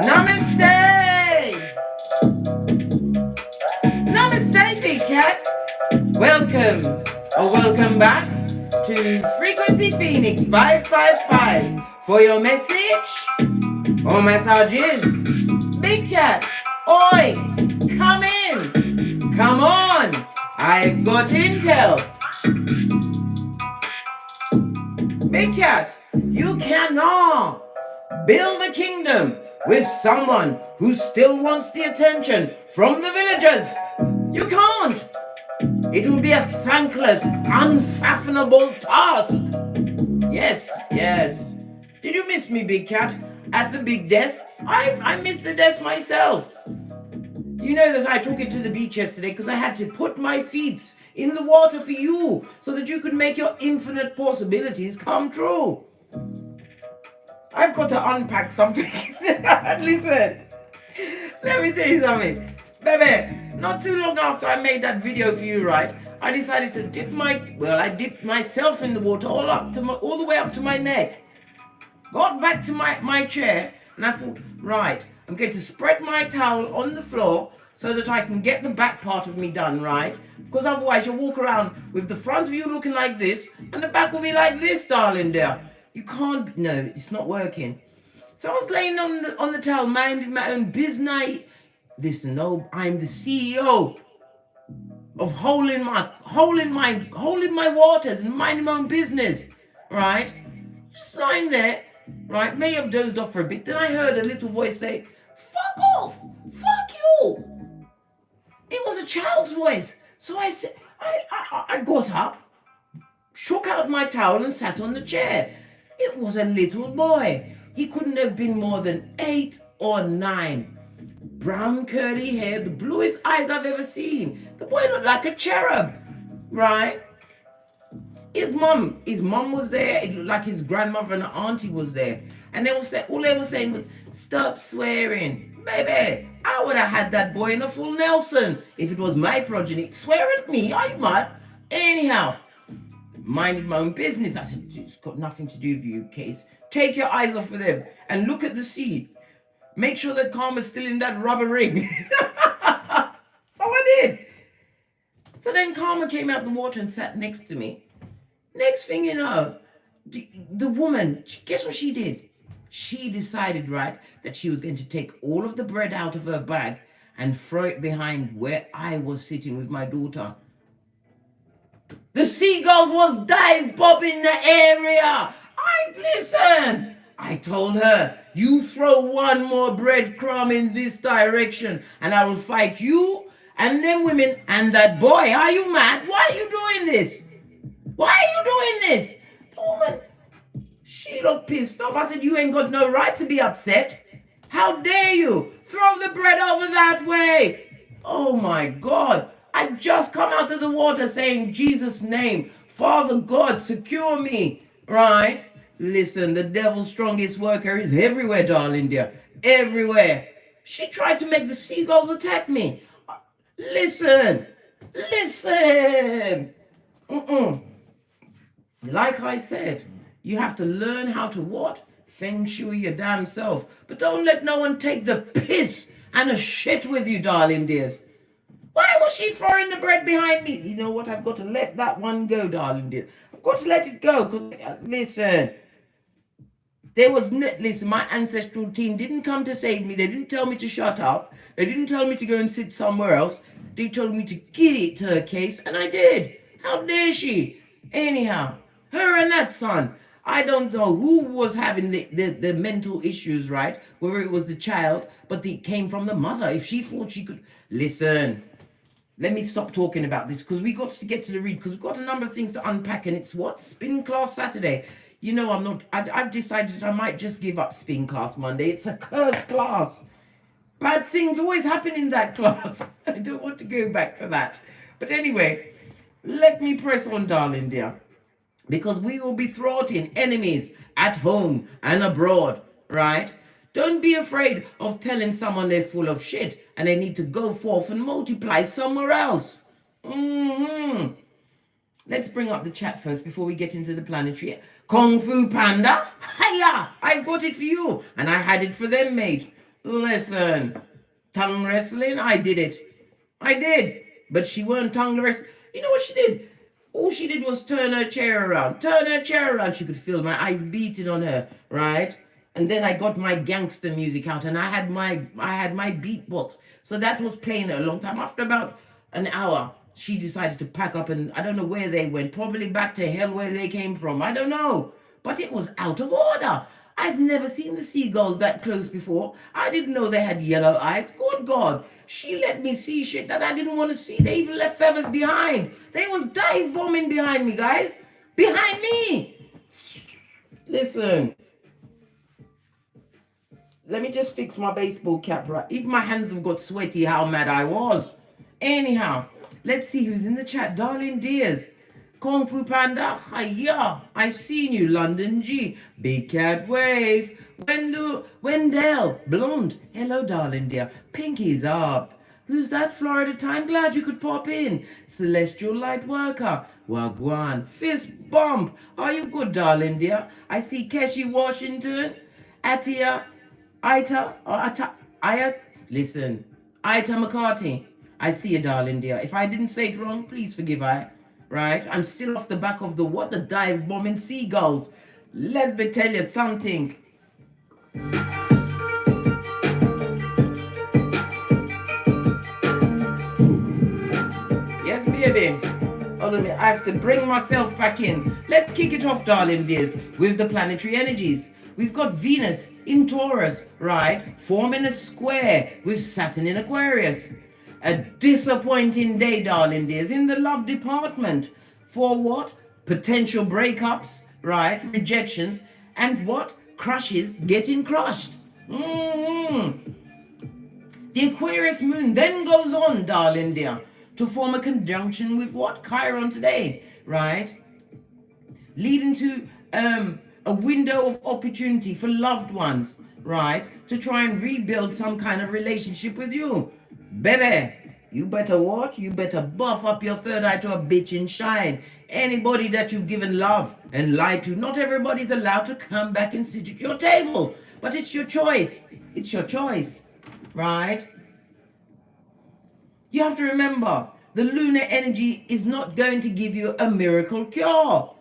Namaste! Namaste, Big Cat. Welcome or welcome back to Frequency Phoenix 555 for your message or messages. Big Cat, oi, come in. Come on, I've got intel. Big Cat, you cannot build a kingdom with someone who still wants the attention from the villagers. You can't. It will be a thankless, unfathomable task. Yes. Did you miss me, Big Cat? At the big desk? I missed the desk myself. You know that I took it to the beach yesterday because I had to put my feet in the water for you so that you could make your infinite possibilities come true. I've got to unpack something. Listen, let me tell you something. Baby, not too long after I made that video for you, right, I decided to I dipped myself in the water all the way up to my neck. Got back to my chair and I thought, right, I'm going to spread my towel on the floor so that I can get the back part of me done, right? Because otherwise you'll walk around with the front of you looking like this and the back will be like this, darling dear. You can't, no, it's not working. So I was laying on the towel, minding my own business. Listen, no, I'm the CEO of holding my waters and minding my own business, right? Just lying there, right? May have dozed off for a bit. Then I heard a little voice say, "Fuck off, fuck you." It was a child's voice. So I said, I got up, shook out my towel, and sat on the chair. It was a little boy. He couldn't have been more than 8 or 9. Brown curly hair, the bluest eyes I've ever seen. The boy looked like a cherub, right? His mum was there. It looked like his grandmother and auntie was there. And all they were saying was, "Stop swearing." Baby, I would have had that boy in a full Nelson if it was my progeny. Swear at me, are you mad? Anyhow, minded my own business. I said, it's got nothing to do with you, Case. Take your eyes off of them and look at the sea. Make sure that Karma's still in that rubber ring. So I did. So then Karma came out the water and sat next to me. Next thing you know, the woman, guess what she did? She decided, right, that she was going to take all of the bread out of her bag and throw it behind where I was sitting with my daughter. The seagulls was dive bobbing the area. I told her, you throw one more breadcrumb in this direction and I will fight you and them women and that boy. Are you mad? Why are you doing this? Why are you doing this? The woman, she looked pissed off. I said, you ain't got no right to be upset. How dare you throw the bread over that way? Oh my God. I just come out of the water saying, Jesus' name, Father God, secure me, right? Listen, the devil's strongest worker is everywhere, darling dear, everywhere. She tried to make the seagulls attack me. Listen. Like I said, you have to learn how to what? Feng shui your damn self. But don't let no one take the piss and the shit with you, darling dears. Why was she throwing the bread behind me? You know what? I've got to let that one go, darling dear. I've got to let it go because, listen, my ancestral team didn't come to save me. They didn't tell me to shut up. They didn't tell me to go and sit somewhere else. They told me to give it to her, Case, and I did. How dare she? Anyhow, her and that son. I don't know who was having the mental issues, right? Whether it was the child, but it came from the mother. If she thought she could... Listen, let me stop talking about this because we got to get to the read because we've got a number of things to unpack and it's what? Spin class Saturday. You know, I've decided I might just give up spin class Monday. It's a cursed class. Bad things always happen in that class. I don't want to go back to that. But anyway, let me press on, darling dear. Because we will be thwarting enemies at home and abroad, right? Don't be afraid of telling someone they're full of shit and they need to go forth and multiply somewhere else. let's bring up the chat first before we get into the planetary. Kung Fu Panda, hiya! I got it for you, and I had it for them, mate. Listen, tongue wrestling, I did it. I did, but she weren't tongue wrestling. You know what she did? All she did was turn her chair around. She could feel my eyes beating on her, right? And then I got my gangster music out, and I had my beatbox. So that was playing a long time. After about an hour, she decided to pack up, and I don't know where they went. Probably back to hell where they came from. I don't know. But it was out of order. I've never seen the seagulls that close before. I didn't know they had yellow eyes. Good God. She let me see shit that I didn't want to see. They even left feathers behind. They was dive bombing behind me, guys. Behind me. Listen. Let me just fix my baseball cap right. If my hands have got sweaty, how mad I was. Anyhow, let's see who's in the chat. Darling dears. Kung Fu Panda, hiya. I've seen you, London G. Big Cat Wave. Wendell, Blonde. Hello, darling dear. Pinky's up. Who's that, Florida Time? Glad you could pop in. Celestial Light Worker. Wagwan. Fist Bump. Are you good, darling dear? I see Keshi Washington. Atia. Listen. Ita McCarthy. I see you, darling dear. If I didn't say it wrong, please forgive I. Right? I'm still off the back of the dive bombing seagulls. Let me tell you something. Yes, baby. Hold on, I have to bring myself back in. Let's kick it off, darling dears, with the planetary energies. We've got Venus in Taurus, right? Forming a square with Saturn in Aquarius. A disappointing day, darling dears, in the love department. For what? Potential breakups, right? Rejections, and what? Crushes getting crushed. The Aquarius moon then goes on, darling dear, to form a conjunction with what? Chiron today, right? Leading to a window of opportunity for loved ones, right? To try and rebuild some kind of relationship with you. Baby, you better what? You better buff up your third eye to a bitch and shine. Anybody that you've given love and lied to, not everybody's allowed to come back and sit at your table. But it's your choice. It's your choice, right? You have to remember, the lunar energy is not going to give you a miracle cure,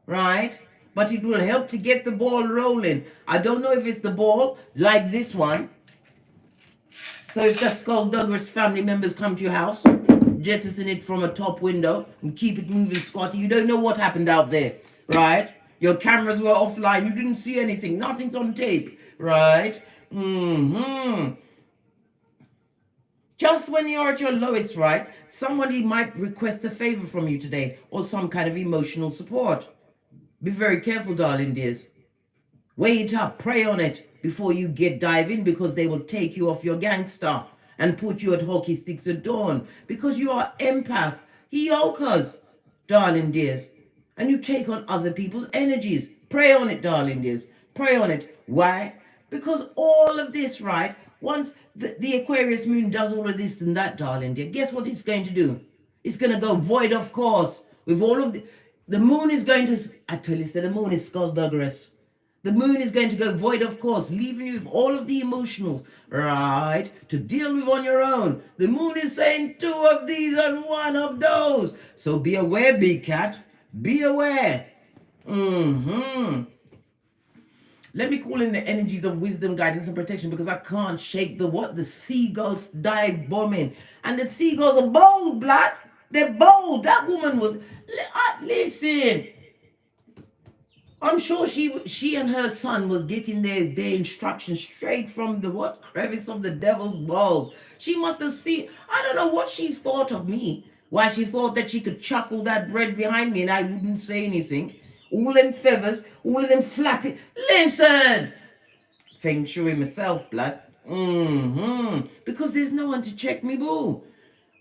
right? But it will help to get the ball rolling. I don't know if it's the ball like this one. So if the Skulldugger's family members come to your house, jettison it from a top window and keep it moving, Scotty. You don't know what happened out there, right? Your cameras were offline. You didn't see anything. Nothing's on tape, right? Just when you're at your lowest, right, somebody might request a favor from you today or some kind of emotional support. Be very careful, darling dears. Weigh it up, pray on it before you dive in, because they will take you off your gangster and put you at hockey sticks at dawn, because you are empath, yokas, darling dears, and you take on other people's energies. Pray on it, darling dears. Pray on it. Why? Because all of this, right, once the Aquarius moon does all of this and that, darling dear, guess what it's going to do? It's going to go void, of course, with all of the moon is going to, I tell you, the moon is skullduggerous. The moon is going to go void, of course, leaving you with all of the emotionals, right, to deal with on your own. The moon is saying 2 of these and 1 of those. So be aware, big cat. Be aware. Let me call in the energies of wisdom, guidance, and protection, because I can't shake the seagulls dive bombing. And the seagulls are bold, blood. They're bold. That woman was, listen. I'm sure she and her son was getting their instructions straight from the crevice of the devil's balls. She must have seen, I don't know what she thought of me. Why she thought that she could chuckle that bread behind me and I wouldn't say anything. All them feathers, all of them flapping. Listen! Feng Shui myself, blood. Because there's no one to check me, boo.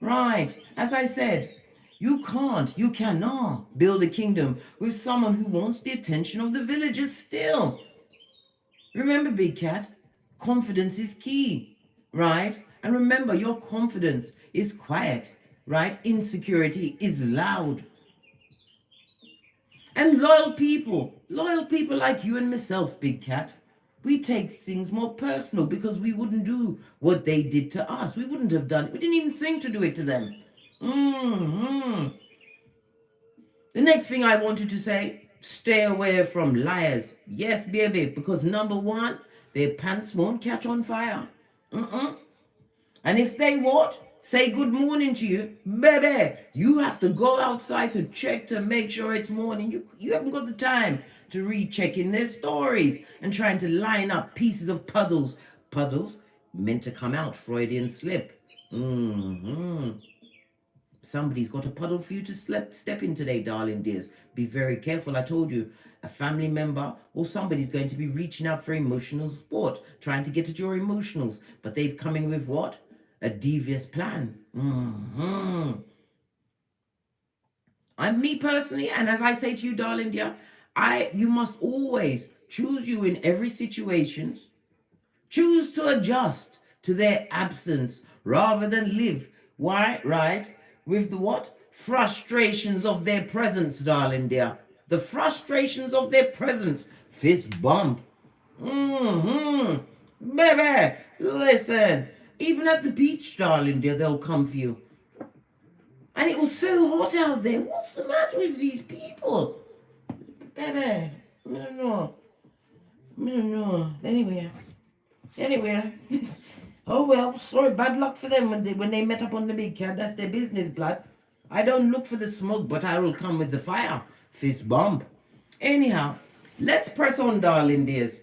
Right, as I said, you cannot build a kingdom with someone who wants the attention of the villagers still. Remember, big cat, confidence is key, right? And remember, your confidence is quiet, right? Insecurity is loud, And loyal people like you and myself, Big Cat, we take things more personal because we wouldn't do what they did to us. We wouldn't have done it. We didn't even think to do it to them. The next thing I wanted to say, stay away from liars. Yes, baby, because number one, their pants won't catch on fire. And if they what? Say good morning to you, baby, you have to go outside to check to make sure it's morning. You haven't got the time to rechecking their stories and trying to line up pieces of puddles. Puddles meant to come out, Freudian slip. Somebody's got a puddle for you to step in today, darling dears. Be very careful. I told you, a family member or somebody's going to be reaching out for emotional support, trying to get at your emotionals. But they've come in with what? A devious plan. I'm me personally, and as I say to you, darling dear, you must always choose you in every situation. Choose to adjust to their absence rather than live. Why? Right? With the what? Frustrations of their presence, darling dear. The frustrations of their presence. Fist bump. Baby, listen. Even at the beach, darling dear, they'll come for you. And it was so hot out there. What's the matter with these people? Baby, I don't know. Anyway. Oh well, sorry, bad luck for them when they met up on the Big Cat. That's their business, blood. I don't look for the smoke, but I will come with the fire. Fist bump. Anyhow, let's press on, darling dears.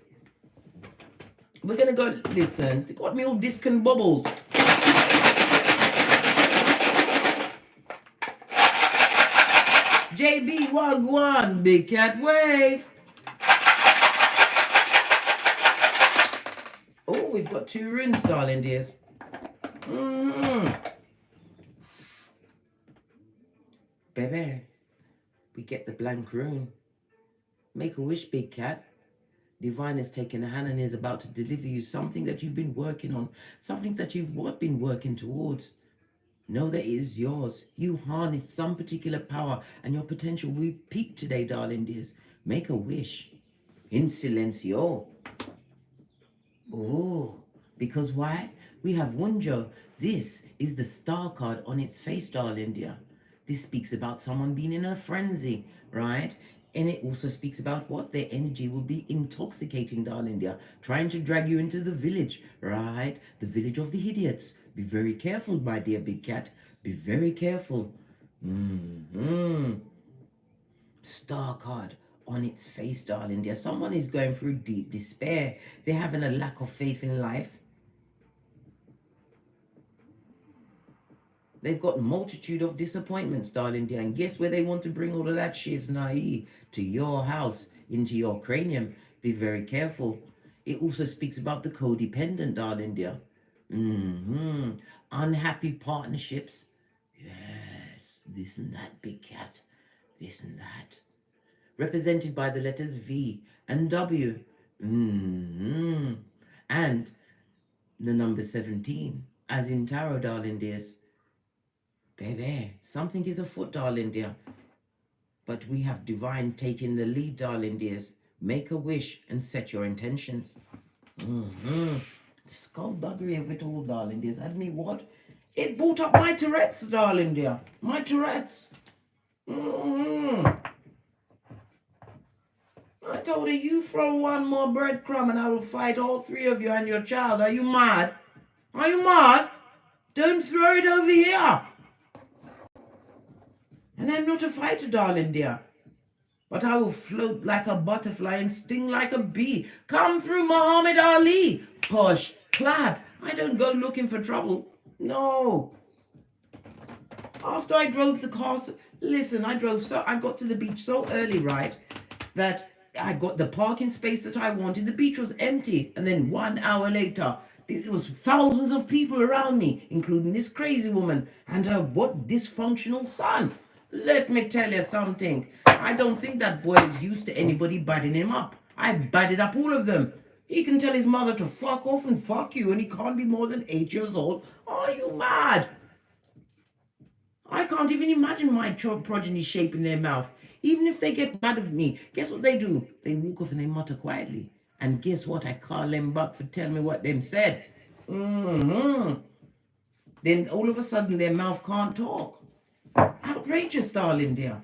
We're gonna go, listen, they got me all disc and bubbles. JB Wagwan, Big Cat Wave. Oh, we've got 2 runes, darling dears. Baby, we get the blank rune. Make a wish, Big Cat. Divine has taken a hand and is about to deliver you something that you've been working on, something that you've been working towards. Know that it is yours. You harness some particular power and your potential will peak today, darling dears. Make a wish. In silencio. Oh, because why? We have Wunjo. This is the star card on its face, darling dear. This speaks about someone being in a frenzy, right? And it also speaks about what? Their energy will be intoxicating, darling dear. Trying to drag you into the village, right? The village of the idiots. Be very careful, my dear Big Cat. Be very careful. Star card on its face, darling dear. Someone is going through deep despair. They're having a lack of faith in life. They've got a multitude of disappointments, darling dear. And guess where they want to bring all of that shit's naive? To your house, into your cranium. Be very careful. It also speaks about the codependent, darling dear. Unhappy partnerships. Yes, this and that, Big Cat. This and that. Represented by the letters V and W. And the number 17, as in tarot, darling dears. Baby, something is afoot, darling dear. But we have divine taking the lead, darling dears. Make a wish and set your intentions. The skullduggery of it all, darling dears, had me what? It brought up my Tourette's, darling dear. My Tourette's. I told her, you throw one more breadcrumb and I will fight all 3 of you and your child. Are you mad? Are you mad? Don't throw it over here. And I'm not a fighter, darling dear. But I will float like a butterfly and sting like a bee. Come through, Muhammad Ali. Push, clap. I don't go looking for trouble. No. After I drove the car, listen, I got to the beach so early, right, that I got the parking space that I wanted. The beach was empty. And then 1 hour later, there was thousands of people around me, including this crazy woman and her dysfunctional son. Let me tell you something. I don't think that boy is used to anybody badding him up. I badded up all of them. He can tell his mother to fuck off and fuck you, and he can't be more than 8 years old. Are you mad? I can't even imagine my progeny shaping their mouth. Even if they get mad at me, guess what they do? They walk off and they mutter quietly. And guess what? I call them back for telling me what them said. Then all of a sudden their mouth can't talk. Outrageous, darling dear.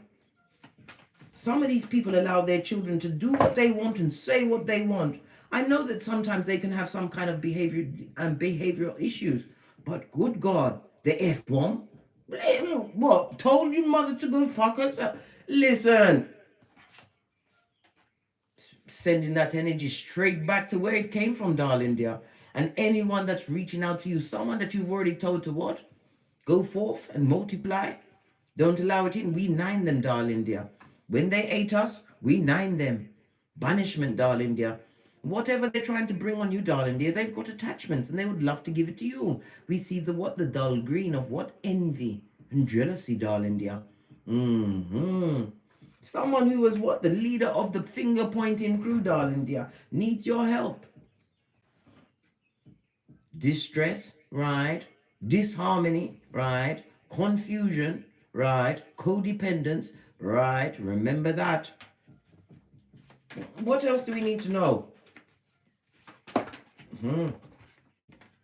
Some of these people allow their children to do what they want and say what they want. I know that sometimes they can have some kind of behavioral issues, but good God, the F-bomb? What, told your mother to go fuck herself? Listen, sending that energy straight back to where it came from, darling dear. And anyone that's reaching out to you, someone that you've already told to what? Go forth and multiply. Don't allow it in. We nine them, darling dear. When they ate us, we nine them. Banishment, darling dear. Whatever they're trying to bring on you, darling dear, they've got attachments and they would love to give it to you. We see the what? The dull green of what? Envy and jealousy, darling dear. Someone who was what? The leader of the finger pointing crew, darling dear, needs your help. Distress, right? Disharmony, right? Confusion, right? Codependence, right? Remember that. What else do we need to know?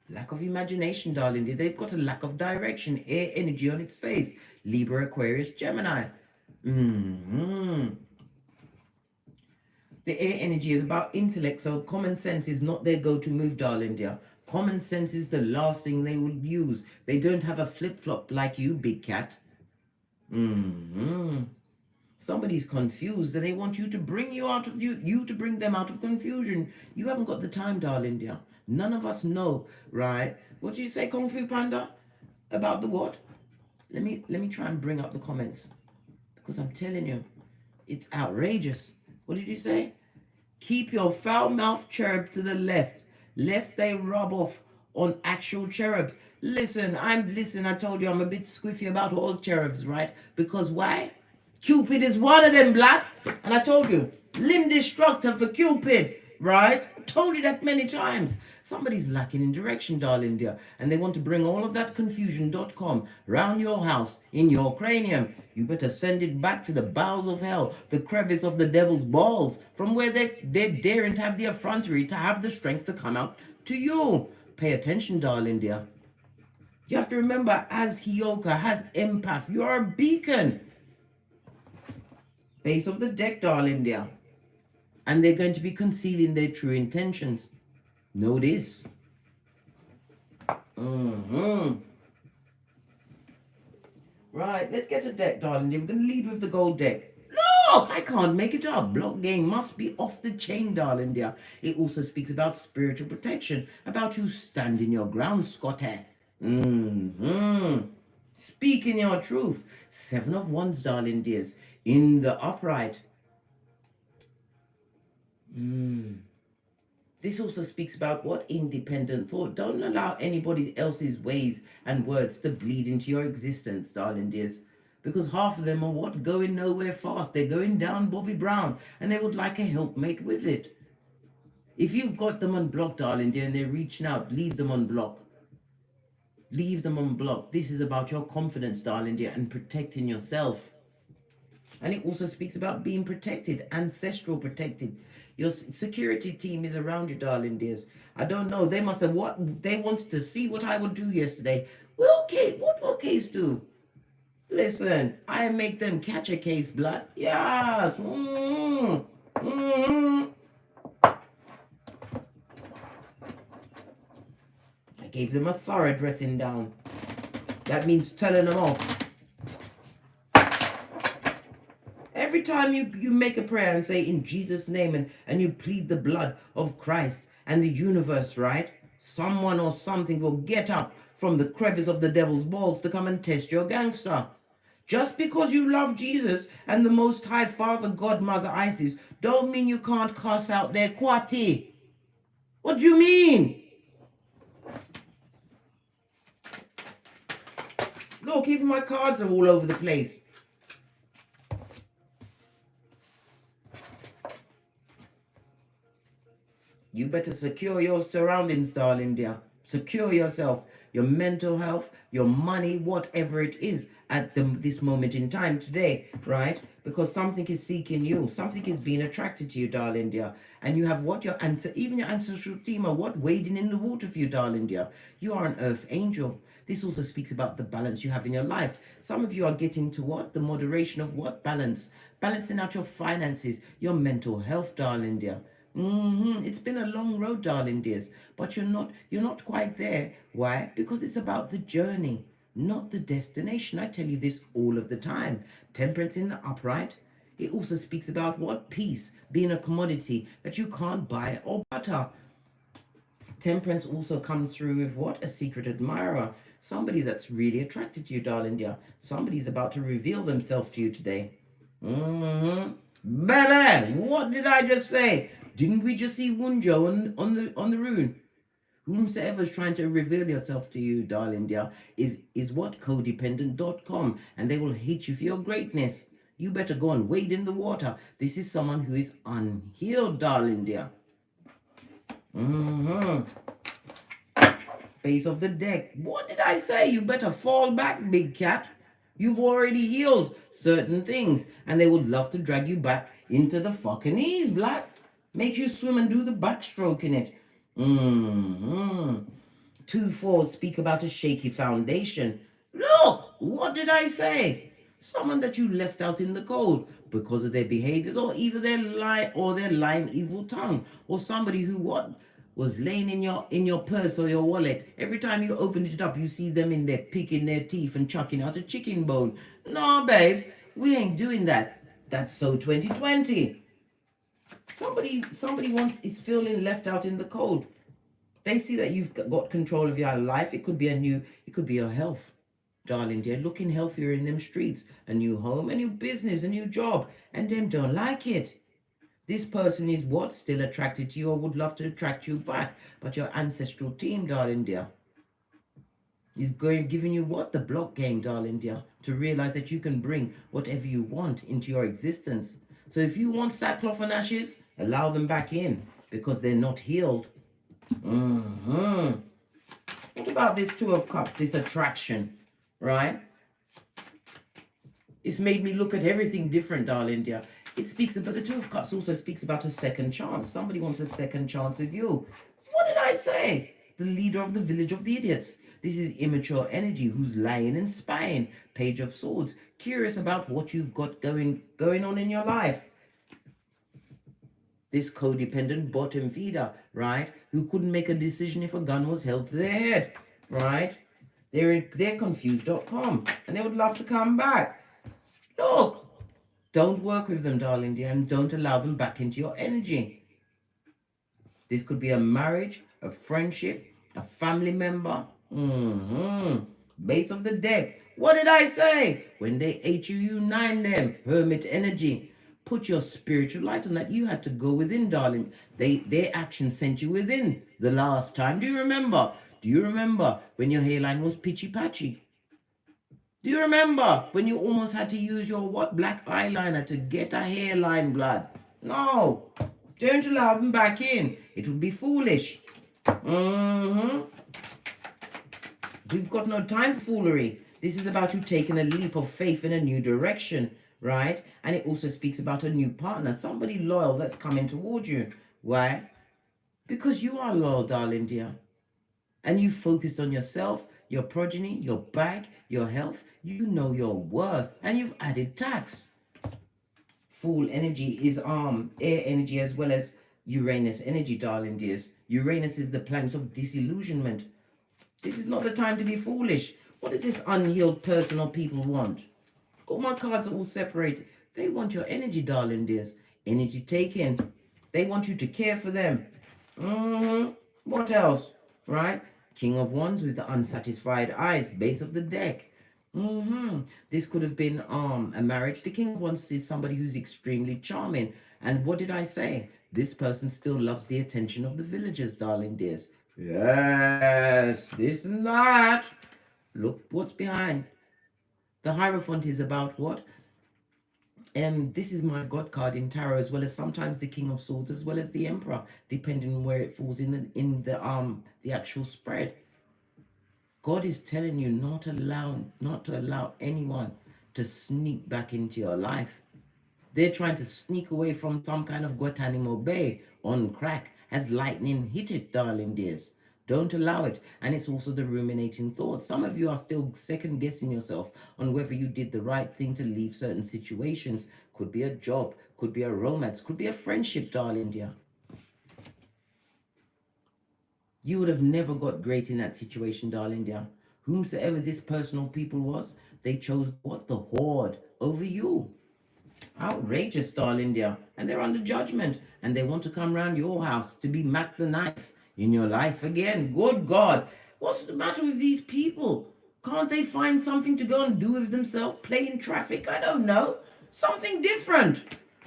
Lack of imagination, darling. They've got a lack of direction, air energy on its face. Libra, Aquarius, Gemini. The air energy is about intellect, so common sense is not their go-to move, darling dear. Common sense is the last thing they will use. They don't have a flip-flop like you, big cat. Somebody's confused and they want you to bring you out of you to bring them out of confusion. You haven't got the time, darling dear. None of us know, right? What did you say, Kung Fu Panda? About the what? Let me try and bring up the comments. Because I'm telling you, it's outrageous. What did you say? Keep your foul-mouthed cherub to the left, lest they rub off on actual cherubs. Listen, I told you I'm a bit squiffy about all cherubs, right? Because why? Cupid is one of them, blood. And I told you, limb destructor for Cupid, right? I told you that many times. Somebody's lacking in direction, darling dear, and they want to bring all of that confusion.com round your house, in your cranium. You better send it back to the bowels of hell, the crevice of the devil's balls, from where they're daring to have the effrontery to have the strength to come out to you. Pay attention, darling dear. You have to remember, as Hioka, as empath, you are a beacon. Base of the deck, darling dear. And they're going to be concealing their true intentions. Know this. Right, let's get a deck, darling. We're going to lead with the gold deck. Look, I can't make it up. Block game must be off the chain, darling dear. It also speaks about spiritual protection, about you standing your ground, Scotty. Speaking your truth. 7 of Wands, darling dears, in the upright. This also speaks about what? Independent thought. Don't allow anybody else's ways and words to bleed into your existence, darling dears. Because half of them are what? Going nowhere fast. They're going down Bobby Brown. And they would like a helpmate with it. If you've got them on block, darling dear, and they're reaching out, leave them on block. Leave them on block. This is about your confidence, darling dear, and protecting yourself. And it also speaks about being protected, ancestral protected. Your security team is around you, darling dears. I don't know. They must have what they wanted to see what I would do yesterday. Well, okay, what will case do? Listen, I make them catch a case, blood. Yes. I gave them a thorough dressing down. That means telling them off. Every time you make a prayer and say in Jesus' name and you plead the blood of Christ and the universe, right? Someone or something will get up from the crevice of the devil's balls to come and test your gangster. Just because you love Jesus and the Most High Father, God, Mother Isis, don't mean you can't cuss out their kwati. What do you mean? Look, even my cards are all over the place. You better secure your surroundings, darling dear. Secure yourself, your mental health, your money, whatever it is. at this moment in time today, right? Because something is seeking you, something is being attracted to you, darling dear. And you have what your answer, even your ancestral team are what wading in the water for you, darling dear. You are an earth angel. This also speaks about the balance you have in your life. Some of you are getting to what? The moderation of what? Balance. Balancing out your finances, your mental health, darling dear. It's been a long road, darling dears, but you're not quite there. Why? Because it's about the journey, not the destination. I tell you this all of the time. Temperance in the upright. It also speaks about what? Peace, being a commodity that you can't buy or butter. Temperance also comes through with what? A secret admirer. Somebody that's really attracted to you, darling dear. Somebody's about to reveal themselves to you today. Baby, what did I just say? Didn't we just see Wunjo on the rune? Whomsoever is trying to reveal yourself to you, darling dear, is what? Codependent.com, and they will hate you for your greatness. You better go and wade in the water. This is someone who is unhealed, darling dear. Base of the deck. What did I say? You better fall back, big cat. You've already healed certain things, and they would love to drag you back into the fucking ease, blood. Make you swim and do the backstroke in it. 2-4 speak about a shaky foundation. Look, what did I say? Someone that you left out in the cold because of their behaviors, or either their lying evil tongue, or somebody who what was laying in your purse or your wallet. Every time you opened it up, you see them in there picking their teeth and chucking out a chicken bone. No, babe, we ain't doing that. That's so 2020. Somebody is feeling left out in the cold. They see that you've got control of your life. It could be your health, darling dear. Looking healthier in them streets, a new home, a new business, a new job, and them don't like it. This person is what? Still attracted to you or would love to attract you back. But your ancestral team, darling dear, is giving you what? The block game, darling dear, to realize that you can bring whatever you want into your existence. So if you want sackcloth and ashes, allow them back in because they're not healed. What about this Two of Cups, this attraction, right? It's made me look at everything different, darling dear. It speaks about, the Two of Cups also speaks about a second chance. Somebody wants a second chance with you. What did I say? The leader of the village of the idiots. This is immature energy who's lying and spying. Page of Swords. Curious about what you've got going on in your life. This codependent bottom feeder, right? Who couldn't make a decision if a gun was held to their head, right? They're confused.com, and they would love to come back. Look, don't work with them, darling dear, and don't allow them back into your energy. This could be a marriage, a friendship, a family member. Base of the deck. What did I say? When they ate you, you nine them. Hermit energy. Put your spiritual light on that. You had to go within, darling. Their action sent you within the last time. Do you remember? Do you remember when your hairline was pitchy patchy? Do you remember when you almost had to use your what? Black eyeliner to get a hairline, blood? No. Don't allow them back in. It would be foolish. We've got no time for foolery. This is about you taking a leap of faith in a new direction, right? And it also speaks about a new partner, somebody loyal that's coming towards you. Why? Because you are loyal, darling dear. And you focused on yourself, your progeny, your bag, your health. You know your worth, and you've added tax. Fool energy is air energy as well as Uranus energy, darling dears. Uranus is the planet of disillusionment. This is not the time to be foolish. What does this unhealed person or people want? Got my cards all separated. They want your energy, darling dears. Energy taken. They want you to care for them. What else? Right? King of Wands with the unsatisfied eyes. Base of the deck. This could have been a marriage. The King of Wands is somebody who's extremely charming. And what did I say? This person still loves the attention of the villagers, darling dears. Yes, this and that. Look what's behind. The Hierophant is about what? This is my God card in tarot, as well as sometimes the King of Swords, as well as the Emperor, depending on where it falls in the actual spread. God is telling you not to allow anyone to sneak back into your life. They're trying to sneak away from some kind of Guantanamo Bay on crack as lightning hit it, darling dears. Don't allow it. And it's also the ruminating thoughts. Some of you are still second guessing yourself on whether you did the right thing to leave certain situations. Could be a job, could be a romance, could be a friendship, darling dear. You would have never got great in that situation, darling dear. Whomsoever this personal people was, they chose what? The horde over you. Outrageous, darling dear. And they're under judgment. And they want to come round your house to be Mac the Knife in your life again. Good God. What's the matter with these people? Can't they find something to go and do with themselves? Play in traffic? I don't know. Something different.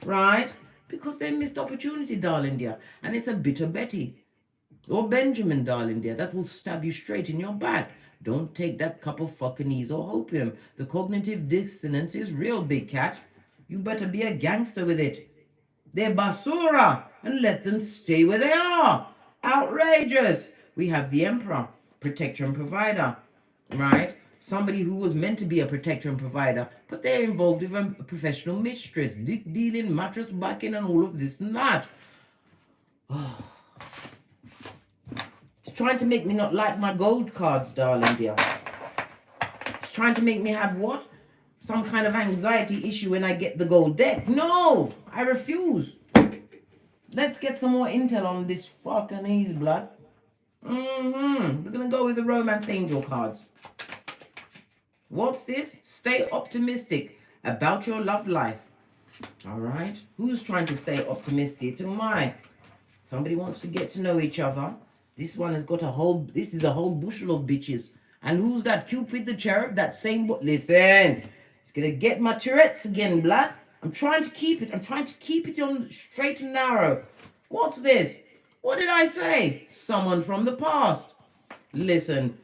Right? Because they missed opportunity, darling dear. And it's a bitter Betty. Or Benjamin, darling dear, that will stab you straight in your back. Don't take that cup of fucking ease or opium. The cognitive dissonance is real, big cat. You better be a gangster with it. They're basura, and let them stay where they are. Outrageous. We have the emperor, protector and provider, right? Somebody who was meant to be a protector and provider, but they're involved with a professional mistress, dick dealing, mattress backing, and all of this and that. It's trying to make me not like my gold cards, darling dear. It's trying to make me have what? Some kind of anxiety issue when I get the gold deck. No, I refuse. Let's get some more intel on this fucking ease, blood. We're gonna go with the romance angel cards. What's this? Stay optimistic about your love life. All right. Who's trying to stay optimistic? Am I? Somebody wants to get to know each other. This one has got a whole. This is a whole bushel of bitches. And who's that Cupid the cherub? That same. Listen. It's gonna get my Tourette's again, blood. I'm trying to keep it. I'm trying to keep it on straight and narrow. What's this? What did I say? Someone from the past. Listen,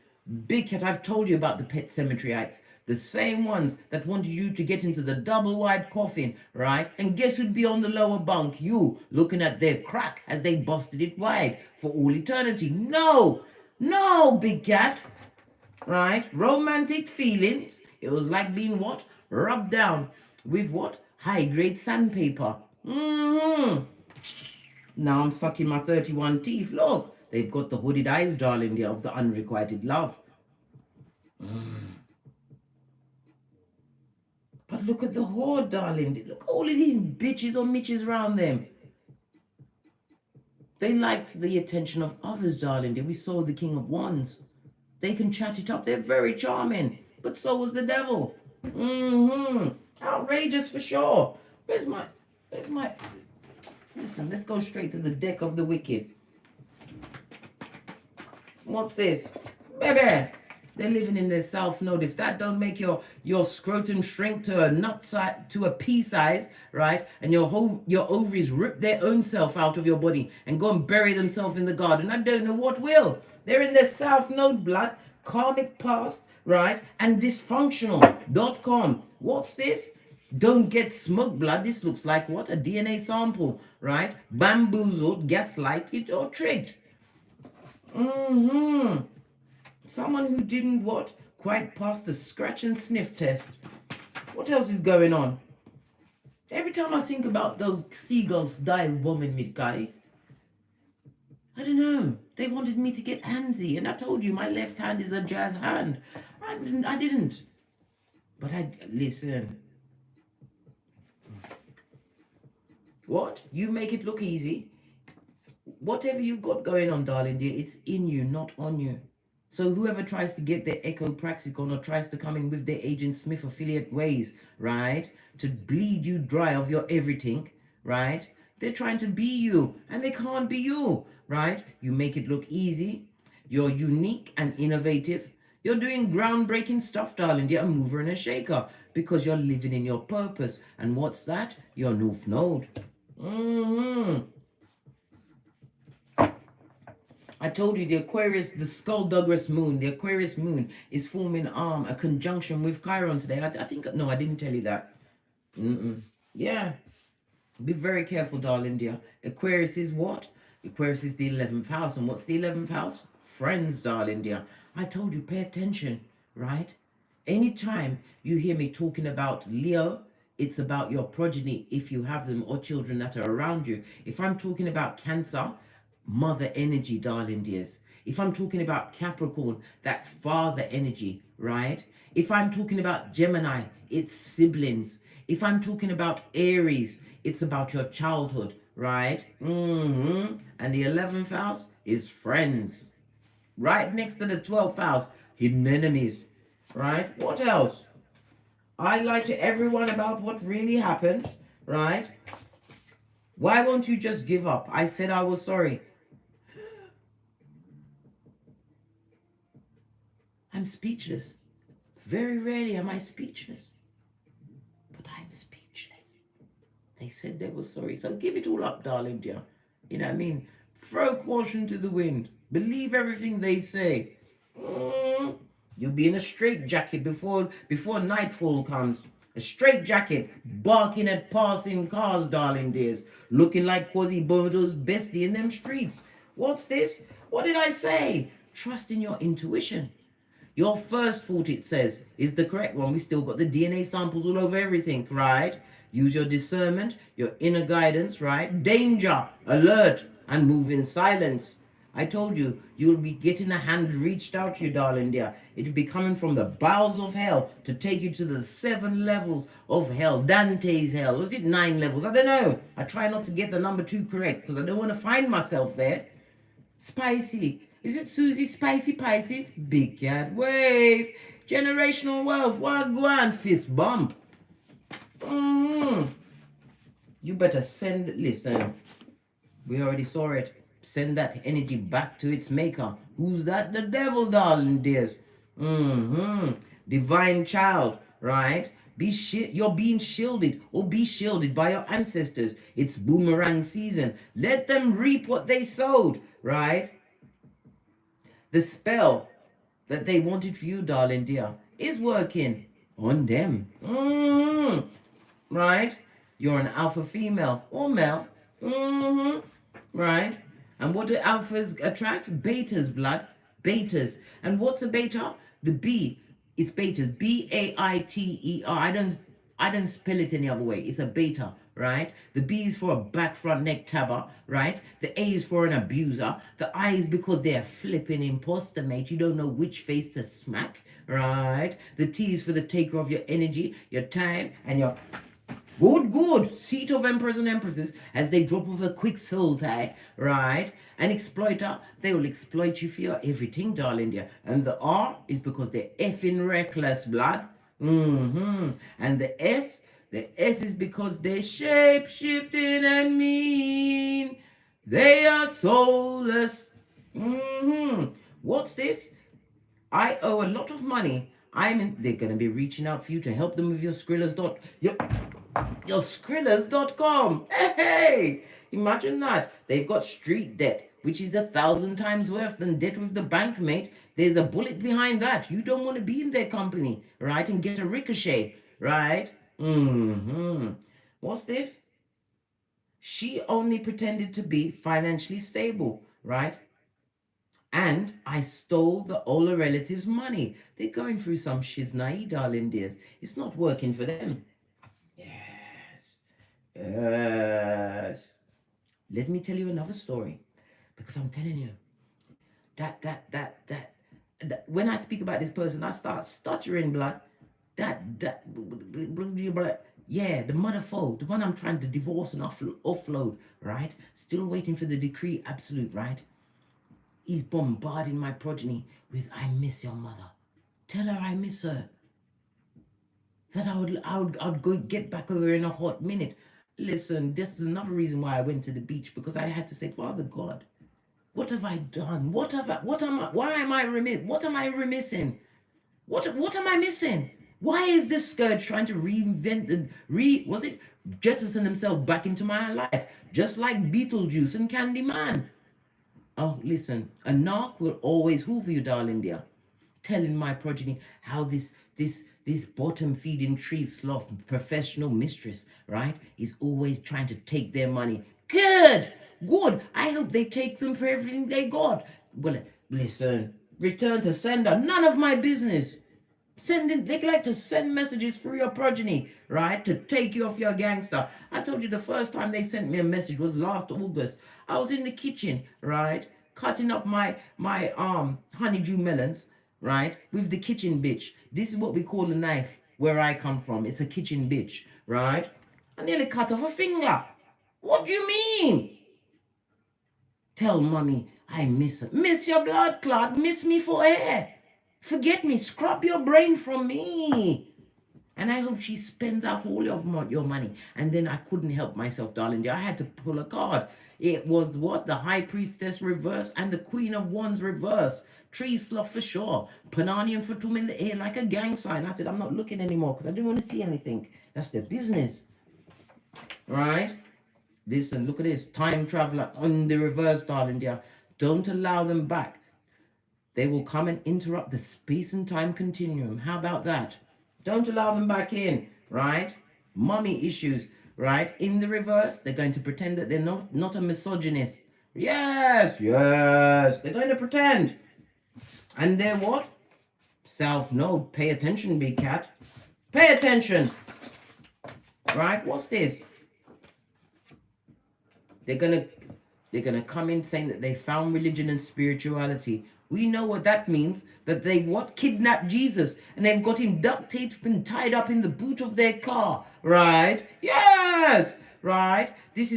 Big Cat, I've told you about the pet cemeteryites. The same ones that wanted you to get into the double wide coffin, right? And guess who'd be on the lower bunk? You, looking at their crack as they busted it wide for all eternity. No, no, Big Cat, right? Romantic feelings. It was like being what? Rubbed down with what? High-grade sandpaper. Now I'm sucking my 31 teeth. Look, they've got the hooded eyes, darling dear, of the unrequited love. But look at the horde, darling. Look at all of these bitches or mitches around them. They like the attention of others, darling dear. We saw the King of Wands. They can chat it up. They're very charming. But so was the devil. Outrageous for sure. Where's my... Listen, let's go straight to the deck of the wicked. What's this? Baby, they're living in their south node. If that don't make your scrotum shrink to a nut size, to a pea size, right? And your ovaries rip their own self out of your body and go and bury themselves in the garden, I don't know what will. They're in their south node, blood, karmic past, right? And dysfunctional.com. What's this? Don't get smoked, blood. This looks like what? A DNA sample, right? Bamboozled, gaslighted, or tricked. Someone who didn't what? Quite pass the scratch and sniff test. What else is going on? Every time I think about those seagulls dive bombing me, guys, I don't know. They wanted me to get handsy, and I told you my left hand is a jazz hand. I didn't. But listen. What? You make it look easy. Whatever you've got going on, darling dear, it's in you, not on you. So whoever tries to get their Echo Praxicon or tries to come in with their Agent Smith affiliate ways, right, to bleed you dry of your everything, right, they're trying to be you, and they can't be you, right? You make it look easy. You're unique and innovative. You're doing groundbreaking stuff, darling dear, a mover and a shaker, because you're living in your purpose. And what's that? Your North Node. I told you the Aquarius, the Skullduggerous moon, the Aquarius moon is forming a conjunction with Chiron today. I think, no, I didn't tell you that. Yeah. Be very careful, darling dear. Aquarius is what? Aquarius is the 11th house. And what's the 11th house? Friends, darling dear. I told you, pay attention, right? Anytime you hear me talking about Leo, it's about your progeny, if you have them, or children that are around you. If I'm talking about Cancer, mother energy, darling dears. If I'm talking about Capricorn, that's father energy, right? If I'm talking about Gemini, it's siblings. If I'm talking about Aries, it's about your childhood, right? And the 11th house is friends. Right next to the 12th house, hidden enemies, right? What else? I lied to everyone about what really happened, right? Why won't you just give up? I said I was sorry. I'm speechless. Very rarely am I speechless, but I'm speechless. They said they were sorry, so give it all up, darling dear. You know what I mean? Throw caution to the wind. Believe everything they say. You'll be in a straitjacket before nightfall comes. A straitjacket, barking at passing cars, darling dears. Looking like Quasimodo's bestie in them streets. What's this? What did I say? Trust in your intuition. Your first thought, it says, is the correct one. We still got the DNA samples all over everything, right? Use your discernment, your inner guidance, right? Danger, alert, and move in silence. I told you, you'll be getting a hand reached out to you, darling dear. It'll be coming from the bowels of hell to take you to the 7 levels of hell. Dante's hell. Was it 9 levels? I don't know. I try not to get the number 2 correct because I don't want to find myself there. Spicy. Is it Susie Spicy Pisces? Big cat wave. Generational wealth. Wagwan fist bump. You better send, listen, we already saw it. Send that energy back to its maker. Who's that? The devil, darling dears. Divine child, right? You're being shielded, or be shielded by your ancestors. It's boomerang season. Let them reap what they sowed, right? The spell that they wanted for you, darling dear, is working on them. Right? You're an alpha female or male. Right? And what do alphas attract? Betas, blood. Betas. And what's a beta? The B is betas. B-A-I-T-E-R. I don't spell it any other way. It's a beta, right? The B is for a back, front, neck tabber, right? The A is for an abuser. The I is because they're flipping imposter, mate. You don't know which face to smack, right? The T is for the taker of your energy, your time, and your good seat of emperors and empresses as they drop off a quick soul tie, right? An exploiter, they will exploit you for your everything, darling dear. And the R is because they're effing reckless, blood. And the S is because they're shape-shifting and mean. They are soulless. What's this? I owe a lot of money. They're going to be reaching out for you to help them with your Skrillers.com. Hey, imagine that. They've got street debt, which is 1,000 times worse than debt with the bank, mate. There's a bullet behind that. You don't want to be in their company, right? And get a ricochet, right? What's this? She only pretended to be financially stable, right? And I stole the older relatives' money. They're going through some shiznai, darling dears. It's not working for them. Yes. Let me tell you another story, because I'm telling you that when I speak about this person, I start stuttering, blood. Yeah, the mother foe, the one I'm trying to divorce and offload, right? Still waiting for the decree absolute, right? He's bombarding my progeny with "I miss your mother." Tell her I miss her. That I would go get back over in a hot minute. Listen, this is another reason why I went to the beach, because I had to say, Father God, what have I done? What am I remiss? What am I remissing? What am I missing? Why is this scourge trying to reinvent and jettison himself back into my life? Just like Beetlejuice and Candyman. Oh, listen, a narc will always hoover you, darling dear. Telling my progeny how this bottom feeding tree sloth professional mistress, right, is always trying to take their money. Good! Good. I hope they take them for everything they got. Well, listen, return to sender. None of my business. They like to send messages through your progeny, right? To take you off your gangster. I told you the first time they sent me a message was last August. I was in the kitchen, right? Cutting up my honeydew melons, right? With the kitchen bitch. This is what we call a knife where I come from. It's a kitchen bitch, right? I nearly cut off a finger. What do you mean? Tell mommy I miss her. Miss your blood clot. Miss me for air. Forget me. Scrub your brain from me. And I hope she spends out all of your money. And then I couldn't help myself, darling. I had to pull a card. It was what? The High Priestess reverse and the Queen of Wands reverse. Tree slough for sure. Pananian for two in the air like a gang sign. I said, I'm not looking anymore because I didn't want to see anything. That's their business. Right? Listen, look at this. Time traveler on the reverse, darling dear. Don't allow them back. They will come and interrupt the space and time continuum. How about that? Don't allow them back in, right? Mummy issues, right? In the reverse, they're going to pretend that they're not a misogynist. Yes. They're going to pretend. And they're what? South Node. Pay attention, big cat. Pay attention. Right? What's this? They're gonna come in saying that they found religion and spirituality. We know what that means. That they've what? Kidnapped Jesus. And they've got him duct taped and tied up in the boot of their car. Right? Yes! Right? This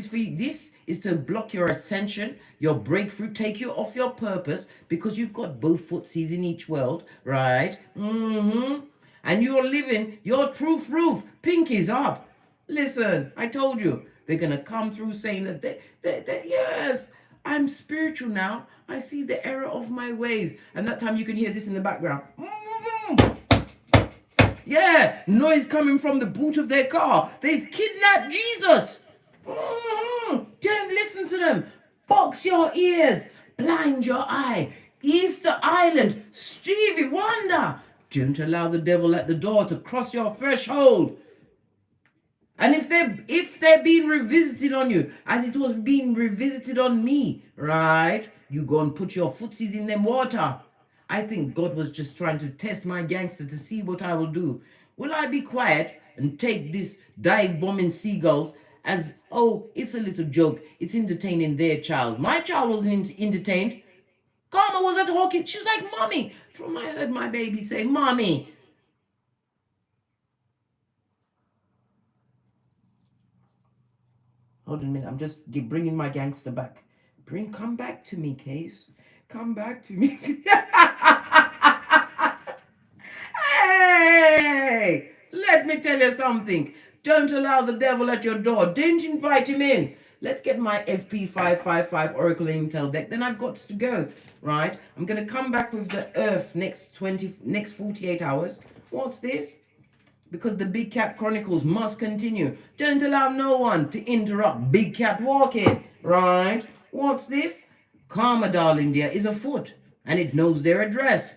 is to block your ascension, your breakthrough, take you off your purpose, because you've got both footsies in each world. Right? And you're living your truth roof. Pinkies up. Listen, I told you. They're going to come through saying that yes, I'm spiritual now. I see the error of my ways. And that time you can hear this in the background. Yeah, noise coming from the boot of their car. They've kidnapped Jesus. Don't listen to them. Box your ears. Blind your eye. Easter Island. Stevie Wonder. Don't allow the devil at the door to cross your threshold. And if they're being revisited on you, as it was being revisited on me, right? You go and put your footsies in them water. I think God was just trying to test my gangster to see what I will do. Will I be quiet and take this dive bombing seagulls as, oh, it's a little joke. It's entertaining their child. My child wasn't entertained. Karma was at Hawkins. She's like, Mommy. From I heard my baby say, Mommy. Hold on a minute, I'm just bringing my gangster back. Come back to me, Case. Come back to me. Hey! Let me tell you something. Don't allow the devil at your door. Don't invite him in. Let's get my FP555 Oracle Intel deck. Then I've got to go, right? I'm going to come back with the Earth next 48 hours. What's this? Because the Big Cat Chronicles must continue. Don't allow no one to interrupt Big Cat walking, right? What's this? Karma, darling dear, is afoot, and it knows their address.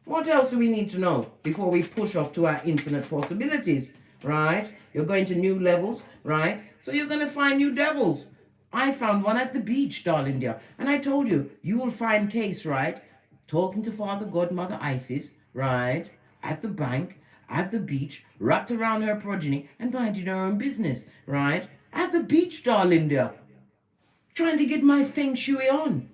What else do we need to know before we push off to our infinite possibilities, right? You're going to new levels, right? So you're going to find new devils. I found one at the beach, darling dear, and I told you, you will find Case, right? Talking to Father Godmother Isis, right? At the bank, at the beach, wrapped around her progeny, and minding her own business, right? At the beach, darling dear. Trying to get my feng shui on.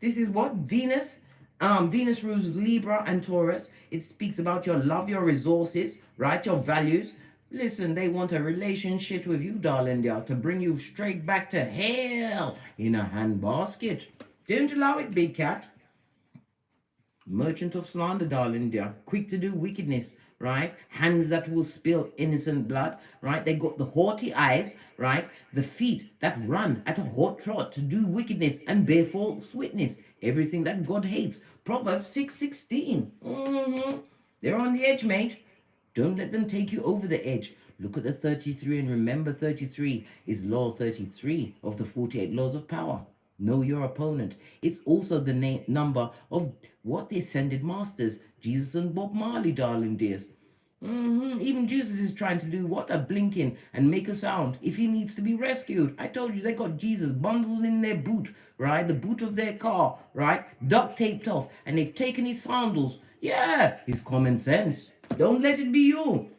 This is what? Venus. Venus rules Libra and Taurus. It speaks about your love, your resources, right? Your values. Listen, they want a relationship with you, darling dear, to bring you straight back to hell in a handbasket. Don't allow it, big cat. Merchant of slander, darling dear. Quick to do wickedness, right? Hands that will spill innocent blood, right? They got the haughty eyes, right? The feet that run at a hot trot to do wickedness and bear false witness. Everything that God hates. Proverbs 6:16. They're on the edge, mate. Don't let them take you over the edge. Look at the 33 and remember 33 is law 33 of the 48 laws of power. Know your opponent. It's also the number of what the ascended masters, Jesus and Bob Marley, darling dears. Even Jesus is trying to do what? A blinking and make a sound if he needs to be rescued. I told you they got Jesus bundled in their boot, right? The boot of their car, right? Duct taped off, and they've taken his sandals. Yeah, it's common sense. Don't let it be you.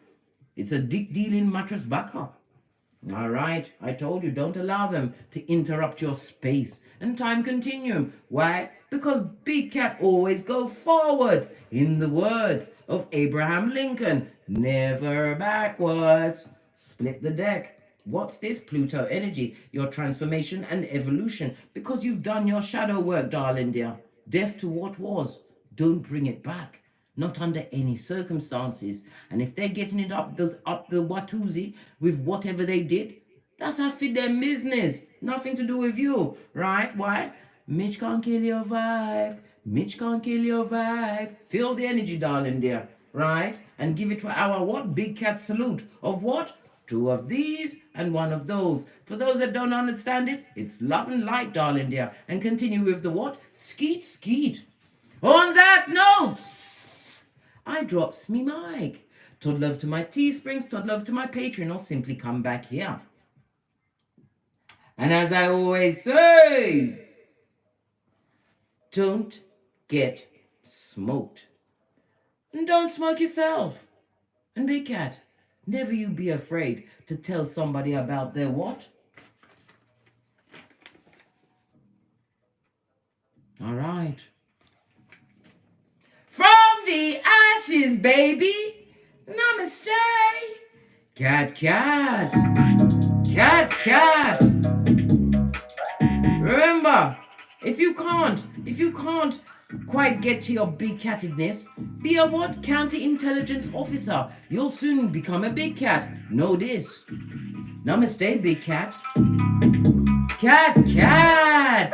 It's a dick dealing mattress backer. All right, I told you, don't allow them to interrupt your space and time continuum. Why? Because Big Cat always go forwards. In the words of Abraham Lincoln, never backwards. Split the deck. What's this? Pluto energy, your transformation and evolution. Because you've done your shadow work, darling dear. Death to what was. Don't bring it back. Not under any circumstances. And if they're getting it up the Watusi with whatever they did, that's how fit their business. Nothing to do with you, right? Why? Mitch can't kill your vibe. Mitch can't kill your vibe. Feel the energy, darling dear, right? And give it to our what? Big Cat salute of what? 2 of these and 1 of those. For those that don't understand it, it's love and light, darling dear. And continue with the what? Skeet, skeet. On that note, I drops me mic. Todd love to my Teesprings, Todd love to my Patreon, or simply come back here. And as I always say, don't get smoked. And don't smoke yourself. And Big Cat, never you be afraid to tell somebody about their what? All right. From the ashes, baby. Namaste. Cat, cat. Cat, cat. Remember, if you can't quite get to your big catedness, be a what? Counter-intelligence officer. You'll soon become a big cat. Know this. Namaste, big cat. Cat, cat.